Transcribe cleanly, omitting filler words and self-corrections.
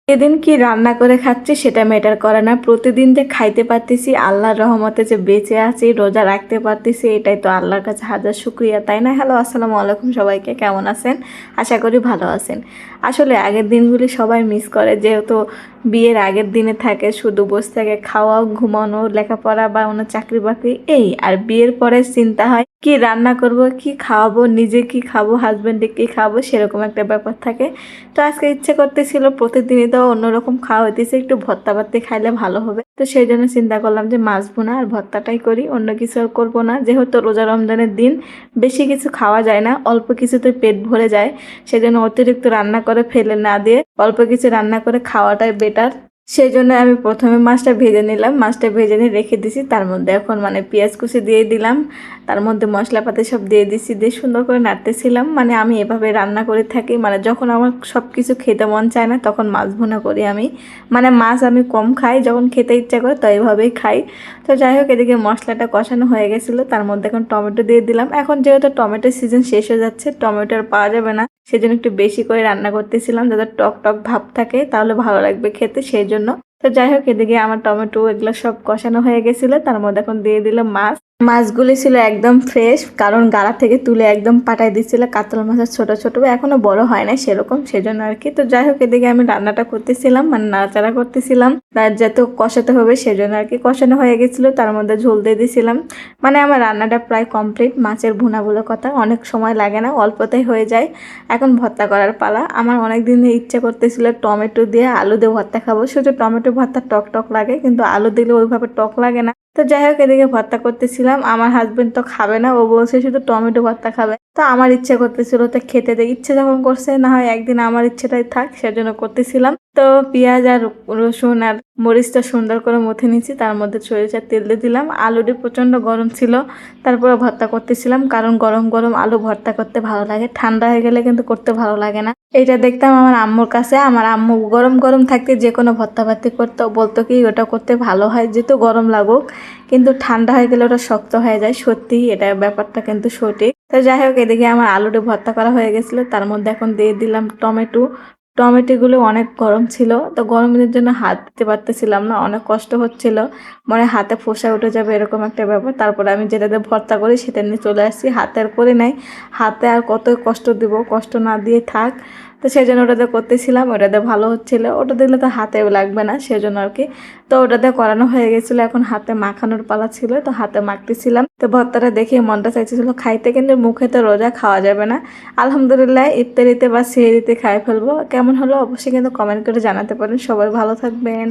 এদিন কি রান্না করে খাচ্ছি সেটা ম্যাটার করে না, প্রতিদিন যে খাইতে পারতেছি আল্লাহর রহমতে, যে বেঁচে আছি, রোজা রাখতে পারতেছি, এটাই তো আল্লাহর কাছে হাজার শুক্রিয়া, তাই না? হ্যালো, আসসালামু আলাইকুম সবাইকে, কেমন আছেন? আশা করি ভালো আছেন। আসলে আগের দিনগুলি সবাই মিস করে, যেহেতু বিয়ের আগের দিনে থাকে শুধু বসে থাকে খাওয়া, ঘুমানো, লেখাপড়া বা অন্য চাকরি বাকরি এই, আর বিয়ের পরে চিন্তা হয় কি রান্না করব, কি খাওয়াবো, নিজে কি খাবো, হাজব্যান্ডে কি খাবো, সেরকম একটা ব্যাপার থাকে। তো আজকে ইচ্ছে করতেছিল, প্রতিদিনই তো অন্যরকম খাওয়া হইতেছে, একটু ভর্তা ভাতে খাইলে ভালো হবে। তো সেই জন্য চিন্তা করলাম যে মাছ ভুনা আর ভর্তাটাই করি, অন্য কিছু আর করবো না। যেহেতু রোজা রমজানের দিন বেশি কিছু খাওয়া যায় না, অল্প কিছুতে পেট ভরে যায়। সেজন্য অতিরিক্ত রান্না করে ফেলে না দিয়ে অল্প কিছু রান্না করে খাওয়াটাই বেটার। সেই জন্য আমি প্রথমে মাছটা ভেজে নিলাম, মাছটা ভেজে নিয়ে রেখে দিছি। তার মধ্যে এখন পেঁয়াজ কুচি দিয়ে দিলাম, তার মধ্যে মশলাপাতি সব দিয়ে দিছি, দিয়ে সুন্দর করে নাড়তেছিলাম। আমি এভাবে রান্না করে থাকি, যখন আমার সব কিছু খেতে মন চায় না তখন মাছ ভুনা করি আমি। মাছ আমি কম খাই, যখন খেতে ইচ্ছা করে তো এইভাবেই খাই। তো যাই হোক, এদিকে মশলাটা কষানো হয়ে গেছিলো, তার মধ্যে এখন টমেটো দিয়ে দিলাম। এখন যেহেতু টমেটোর সিজন শেষ হয়ে যাচ্ছে, টমেটো আর পাওয়া যাবে না, সেজন্য একটু বেশি করে রান্না করতেছিলাম, যাতে টক টক ভাব থাকে, তাহলে ভালো লাগবে খেতে, সেই জন্য। তো যাই হোক, এদিকে আমার টমেটো এগুলো সব কষানো হয়ে গেছিলো, তার মধ্যে এখন দিয়ে দিলাম মাছ। মাছগুলি ছিল একদম ফ্রেশ, কারণ গাড়া থেকে তুলে একদম পাঠাই দিচ্ছিল। কাতল মাছের ছোট ছোট, এখনো বড় হয় না সেরকম, সেজন্য আর কি। তো যাই হোক, এদিকে আমি রান্নাটা করতেছিলাম, নাড়াচাড়া করতেছিলাম, তার যাতে কষাতে হবে সেজন্য আর কি। কষানো হয়ে গেছিলো, তার মধ্যে ঝোল দিয়ে দিয়েছিলাম। আমার রান্নাটা প্রায় কমপ্লিট। মাছের ভুনা বলে কথা, অনেক সময় লাগে না, অল্পতেই হয়ে যায়। এখন ভর্তা করার পালা। আমার অনেক দিন ইচ্ছে করতেছিল টমেটো দিয়ে আলু দিয়ে ভর্তা খাবো, শুধু টমেটো ভর্তা টক টক লাগে, কিন্তু আলু দিলে ওইভাবে টক লাগে না। তো যাই হোক, এদিকে ভর্তা করতেছিলাম। আমার হাজবেন্ড তো খাবে না, ও বলছে শুধু টমেটো ভর্তা খাবে। তো আমার ইচ্ছে করতেছিল, তো খেতে দেয়, ইচ্ছে যখন করছে না হয় একদিন আমার ইচ্ছেটাই থাক, সেজন্য করতেছিলাম। তো পেঁয়াজ আর রসুন আর মরিচটা সুন্দর করে মথে নিয়েছি, তার মধ্যে সরিষার তেল দিয়ে দিলাম। আলুটি প্রচণ্ড গরম ছিল, তারপরে ভর্তা করতেছিলাম, কারণ গরম গরম আলু ভর্তা করতে ভালো লাগে, ঠান্ডা হয়ে গেলে কিন্তু করতে ভালো লাগে না। এইটা দেখতাম আমার আম্মুর কাছে, আমার আম্মু গরম গরম থাকতে যে কোনো ভর্তা ভাতি করতো, বলতো কি ওটা করতে ভালো হয়, যেহেতু গরম লাগুক, কিন্তু ঠান্ডা হয়ে গেলে ওটা শক্ত হয়ে যায়। সত্যি এটা ব্যাপারটা কিন্তু সঠিক। তো যাই হোক, এদিকে আমার আলুটা ভর্তা করা হয়ে গেছিলো, তার মধ্যে এখন দিয়ে দিলাম টমেটো। টমেটোগুলো অনেক গরম ছিল, তো গরমের জন্য হাত দিতে পারতেছিলাম না, অনেক কষ্ট হচ্ছিল, হাতে ফোসা উঠে যাবে এরকম একটা ব্যাপার। তারপরে আমি যেটাতে ভর্তা করি সেটা নিয়ে চলে আসছি, হাতে আর করে নাই, হাতে আর কত কষ্ট দিব, কষ্ট না দিয়ে থাক। তো সেই জন্য ওটাতে করতেছিলাম, ওটাতে ভালো হচ্ছিলো, ওটা দিলে তো হাতেও লাগবে না, সেজন্য আর কি। তো ওটাতে করানো হয়ে গেছিলো, এখন হাতে মাখানোর পালা ছিল, তো হাতে মাখতেছিলাম। তো ভর্তাটা দেখে মনটা চাইতেছিল খাইতে, কিন্তু মুখে তো রোজা খাওয়া যাবে না। আলহামদুলিল্লাহ ইফতারিতে বা সেহরিতে খাই ফেলবো। কেমন হলো অবশ্যই কিন্তু কমেন্ট করে জানাতে পারেন। সবাই ভালো থাকবেন।